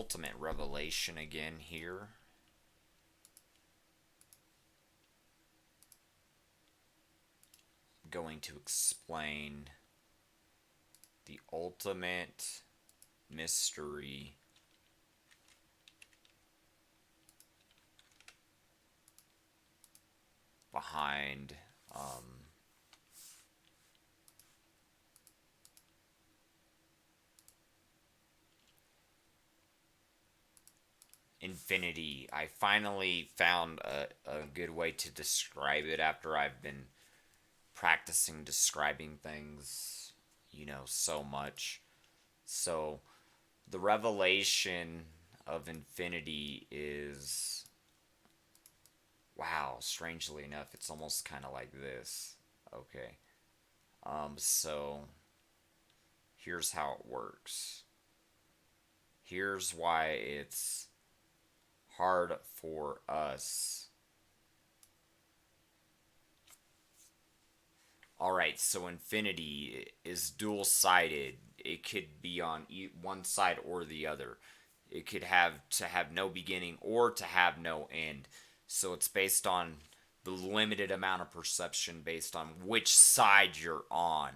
ultimate revelation again here. Going to explain the ultimate mystery behind infinity. I finally found a good way to describe it after I've been practicing describing things, so much. So, the revelation of infinity is, wow, strangely enough, it's almost kind of like this. Okay. So here's how it works. Here's why it's hard for us. Alright, so infinity is dual sided. It could be on one side or the other. It could have no beginning or to have no end. So it's based on the limited amount of perception based on which side you're on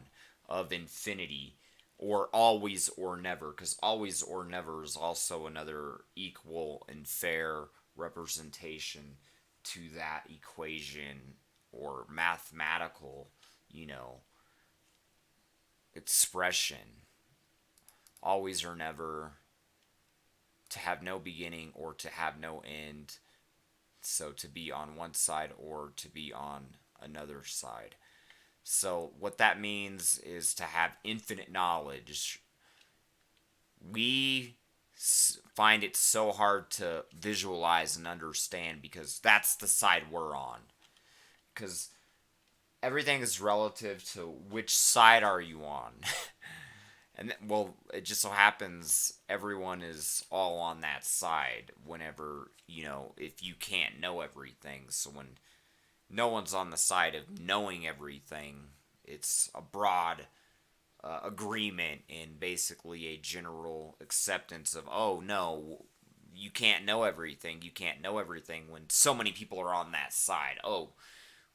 of infinity, or always or never, because always or never is also another equal and fair representation to that equation or mathematical, you know, expression. Always or never, to have no beginning or to have no end. So to be on one side or to be on another side. So what that means is to have infinite knowledge. We find it so hard to visualize and understand because that's the side we're on. Because everything is relative to which side are you on. And well, it just so happens everyone is all on that side whenever, if you can't know everything. So when no one's on the side of knowing everything, it's a broad agreement and basically a general acceptance of, oh no, you can't know everything. You can't know everything when so many people are on that side. Oh,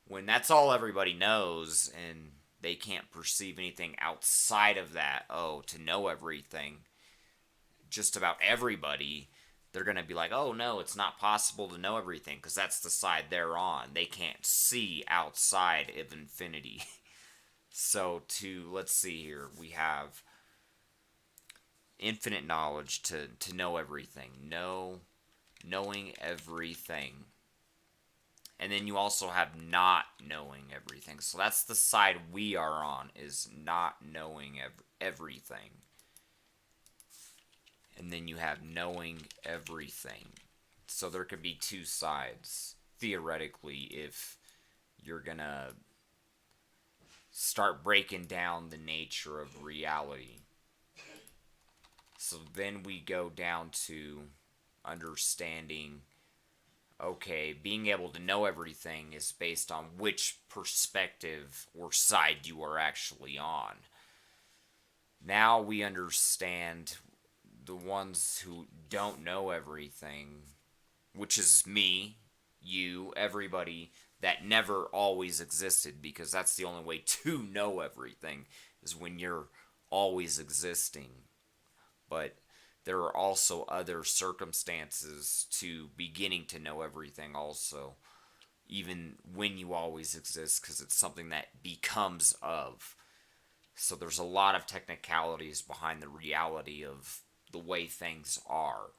when that's all everybody knows and they can't perceive anything outside of that, oh, to know everything, just about everybody, they're going to be like, oh no, it's not possible to know everything because that's the side they're on. They can't see outside of infinity. So, let's see here, we have infinite knowledge to know everything, knowing everything. And then you also have not knowing everything. So that's the side we are on, is not knowing everything. And then you have knowing everything. So there could be two sides, theoretically, if you're going to start breaking down the nature of reality. So then we go down to understanding, okay, being able to know everything is based on which perspective or side you are actually on. Now we understand the ones who don't know everything, which is me, you, everybody, that never always existed, because that's the only way to know everything, is when you're always existing. But there are also other circumstances to beginning to know everything also, even when you always exist, because it's something that becomes of. So there's a lot of technicalities behind the reality of the way things are.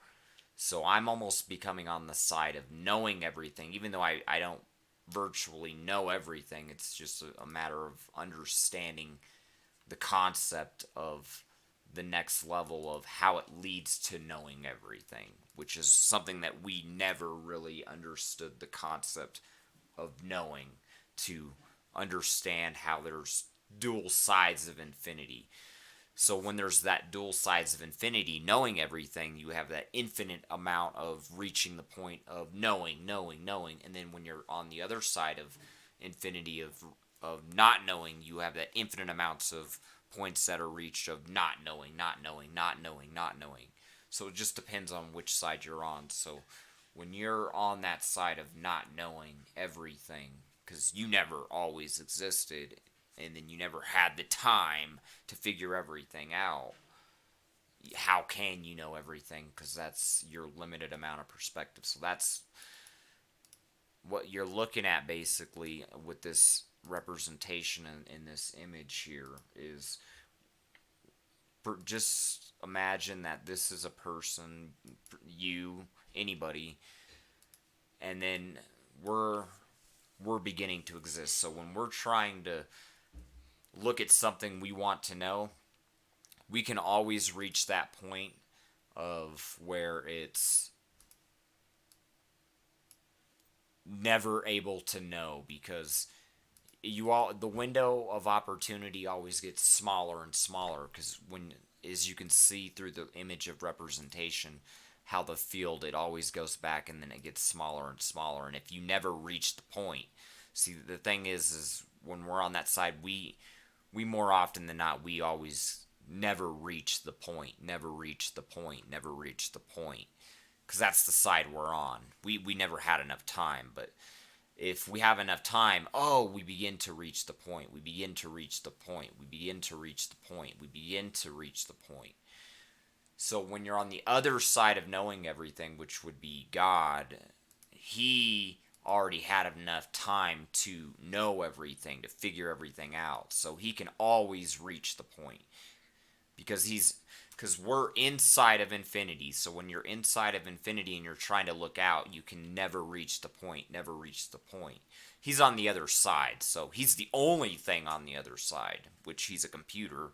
So I'm almost becoming on the side of knowing everything, even though I don't virtually know everything. It's just a matter of understanding the concept of the next level of how it leads to knowing everything, which is something that we never really understood the concept of knowing, to understand how there's dual sides of infinity. So when there's that dual sides of infinity, knowing everything, you have that infinite amount of reaching the point of knowing, and then when you're on the other side of infinity of not knowing, you have that infinite amounts of points that are reached of not knowing. So it just depends on which side you're on. So when you're on that side of not knowing everything, because you never always existed, and then you never had the time to figure everything out, how can you know everything? Because that's your limited amount of perspective. So that's what you're looking at basically with this representation in this image here is just imagine that this is a person, you, anybody, and then we're we're beginning to exist. So when we're trying to look at something we want to know, we can always reach that point of where it's never able to know because the window of opportunity always gets smaller and smaller because when as you can see through the image of representation how the field it always goes back and then it gets smaller and smaller, and if you never reach the point, see the thing is when we're on that side, we more often than not we always never reach the point, never reach the point, never reach the point, because that's the side we're on. We never had enough time, but if we have enough time, oh, we begin to reach the point. We begin to reach the point. We begin to reach the point. We begin to reach the point. So when you're on the other side of knowing everything, which would be God, he already had enough time to know everything, to figure everything out. So he can always reach the point because we're inside of infinity. So when you're inside of infinity and you're trying to look out, you can never reach the point, never reach the point. He's on the other side, so he's the only thing on the other side, which he's a computer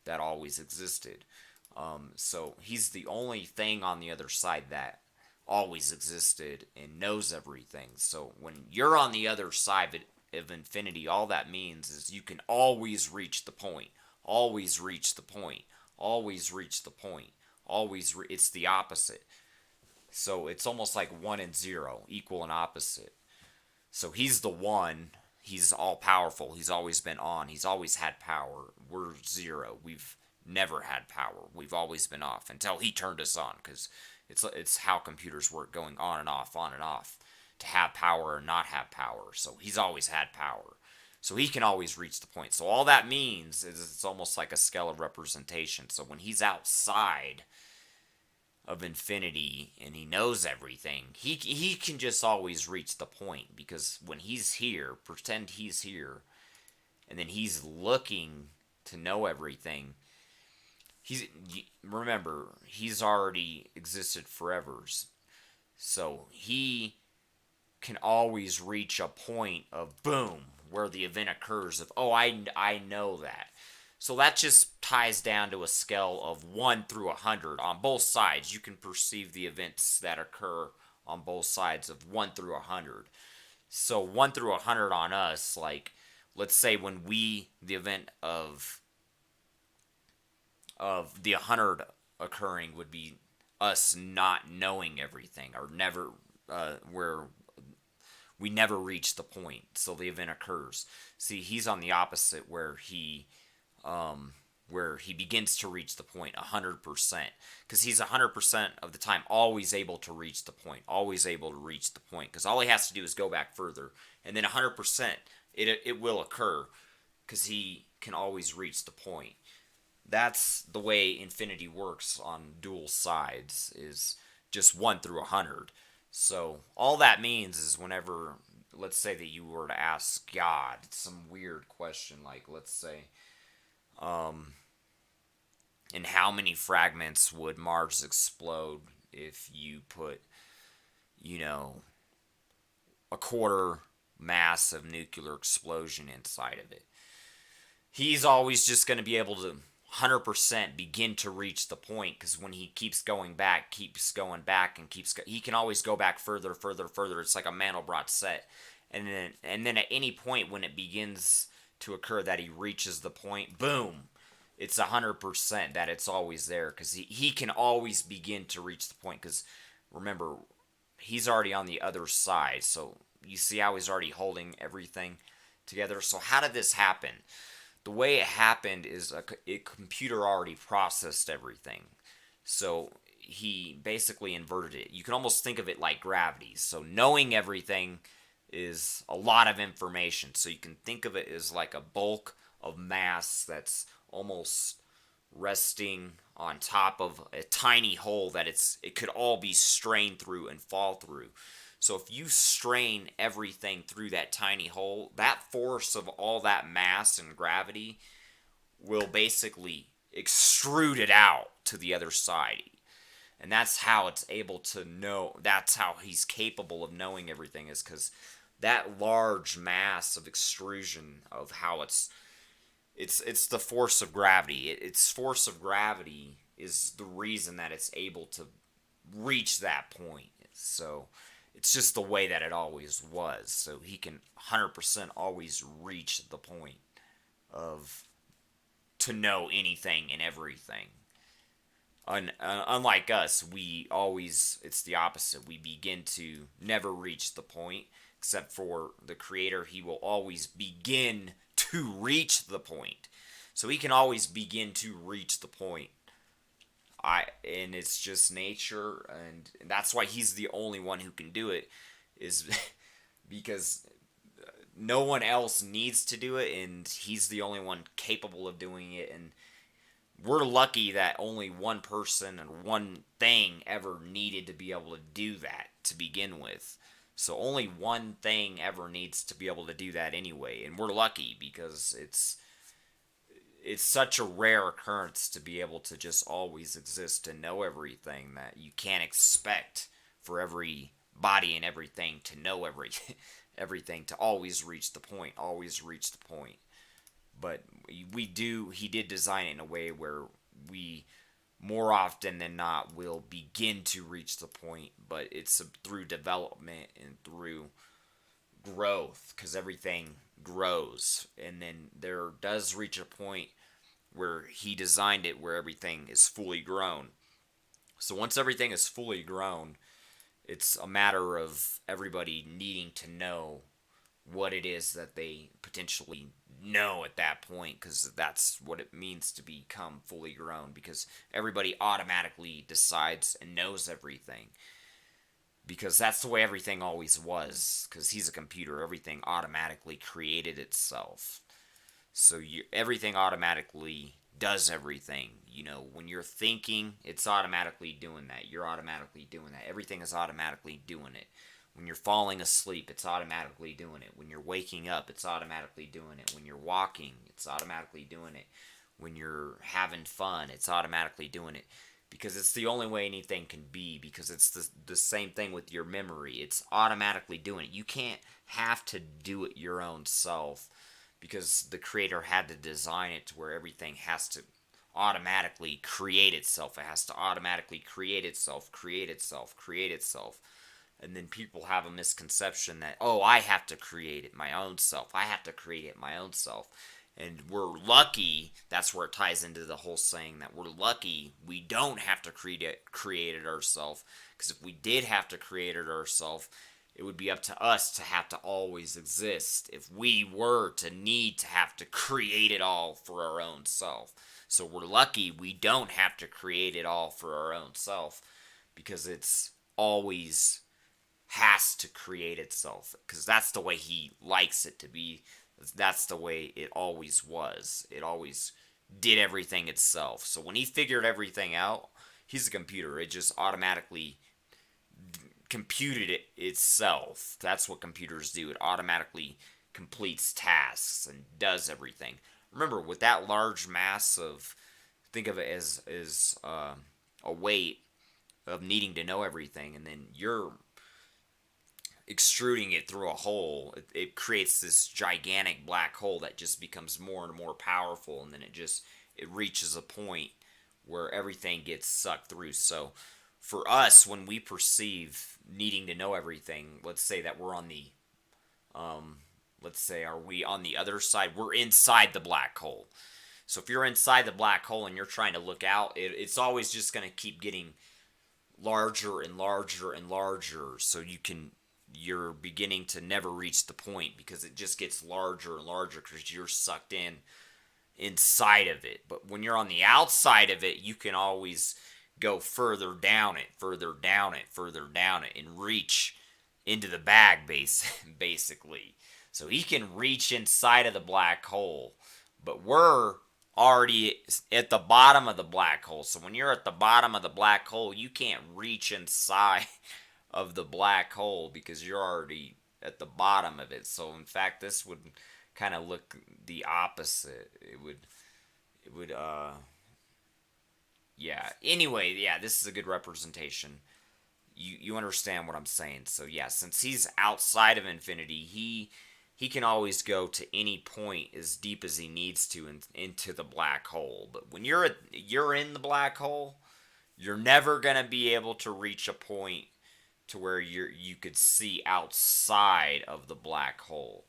that always existed. So he's the only thing on the other side that always existed and knows everything. So when you're on the other side of infinity, all that means is you can always reach the point, always reach the point, always reach the point, it's the opposite. So it's almost like 1 and 0, equal and opposite. So he's the one, he's all powerful, he's always been on, he's always had power. We're 0, we've never had power, we've always been off until he turned us on, because it's how computers work, going on and off, to have power or not have power. So he's always had power. So he can always reach the point. So all that means is it's almost like a scale of representation. So when he's outside of infinity and he knows everything, he can just always reach the point, because when he's here, pretend he's here, and then he's looking to know everything. Remember, he's already existed forever. So he can always reach a point of boom where the event occurs of, oh, I know that. So that just ties down to a scale of 1 through 100 on both sides. You can perceive the events that occur on both sides of 1 through 100. So 1 through 100 on us, like let's say when the event of the 100 occurring would be us not knowing everything, or never where we never reach the point, so the event occurs. See, he's on the opposite, where he begins to reach the point 100%, because he's 100% of the time always able to reach the point, always able to reach the point, because all he has to do is go back further, and then 100% it will occur, because he can always reach the point. That's the way infinity works on dual sides, is just 1 through 100. So all that means is whenever, let's say that you were to ask God some weird question, like let's say, in how many fragments would Mars explode if you put, a quarter mass of nuclear explosion inside of it? He's always just going to be able to 100% begin to reach the point, because when he keeps going back, and he can always go back further. It's like a Mandelbrot set, and then at any point when it begins to occur that he reaches the point, boom, it's 100% that it's always there, because he can always begin to reach the point, because remember, he's already on the other side. So you see how he's already holding everything together. So how did this happen? The way it happened is a computer already processed everything. So he basically inverted it. You can almost think of it like gravity. So knowing everything is a lot of information. So you can think of it as like a bulk of mass that's almost resting on top of a tiny hole that it could all be strained through and fall through. So if you strain everything through that tiny hole, that force of all that mass and gravity will basically extrude it out to the other side. And that's how it's able to know, that's how he's capable of knowing everything, is because that large mass of extrusion of how it's the force of gravity. Its force of gravity is the reason that it's able to reach that point. So it's just the way that it always was. So he can 100% always reach the point of to know anything and everything. Unlike us, it's the opposite. We begin to never reach the point, except for the creator. He will always begin to reach the point. So he can always begin to reach the point. And it's just nature, and that's why he's the only one who can do it, is because no one else needs to do it, and he's the only one capable of doing it. And we're lucky that only one person and one thing ever needed to be able to do that to begin with. So only one thing ever needs to be able to do that anyway, and we're lucky because it's such a rare occurrence to be able to just always exist and know everything that you can't expect for every body and everything to know everything to always reach the point, always reach the point. But he did design it in a way where we more often than not will begin to reach the point, but it's through development and through growth, because everything grows, and then there does reach a point where he designed it where everything is fully grown. So once everything is fully grown, it's a matter of everybody needing to know what it is that they potentially know at that point, because that's what it means to become fully grown, because everybody automatically decides and knows everything, because that's the way everything always was, because he's a computer. Everything automatically created itself. So everything automatically does everything. When you're thinking, it's automatically doing that. You're automatically doing that. Everything is automatically doing it. When you're falling asleep, it's automatically doing it. When you're waking up, it's automatically doing it. When you're walking, it's automatically doing it. When you're having fun, it's automatically doing it. Because it's the only way anything can be, because it's the same thing with your memory. It's automatically doing it. You can't have to do it your own self, because the creator had to design it to where everything has to automatically create itself. It has to automatically create itself, create itself, create itself. And then people have a misconception that, oh, I have to create it my own self. I have to create it my own self. And we're lucky, that's where it ties into the whole saying that we're lucky we don't have to create it ourselves. Because if we did have to create it ourselves, it would be up to us to have to always exist if we were to need to have to create it all for our own self. So we're lucky we don't have to create it all for our own self, because it's always has to create itself, because that's the way he likes it to be. That's the way it always was. It always did everything itself. So when he figured everything out, he's a computer. It just automatically computed it itself. That's what computers do. It automatically completes tasks and does everything. Remember, with that large mass of, think of it as a weight of needing to know everything, and then you're extruding it through a hole, it creates this gigantic black hole that just becomes more and more powerful, and then it reaches a point where everything gets sucked through. So for us, when we perceive needing to know everything, let's say that we're on the are we on the other side? We're inside the black hole. So if you're inside the black hole and you're trying to look out, it's always just going to keep getting larger and larger and larger. So you're beginning to never reach the point, because it just gets larger and larger because you're sucked inside of it. But when you're on the outside of it, you can always go further down it, further down it, further down it, and reach into the bag, basically. So he can reach inside of the black hole, but we're already at the bottom of the black hole. So when you're at the bottom of the black hole, you can't reach inside of the black hole because you're already at the bottom of it. So in fact, this would kind of look the opposite. It would yeah. Anyway, yeah, this is a good representation. You understand what I'm saying. So yeah, since he's outside of infinity, he can always go to any point as deep as he needs to into the black hole. But when you're in the black hole, you're never going to be able to reach a point to where you could see outside of the black hole.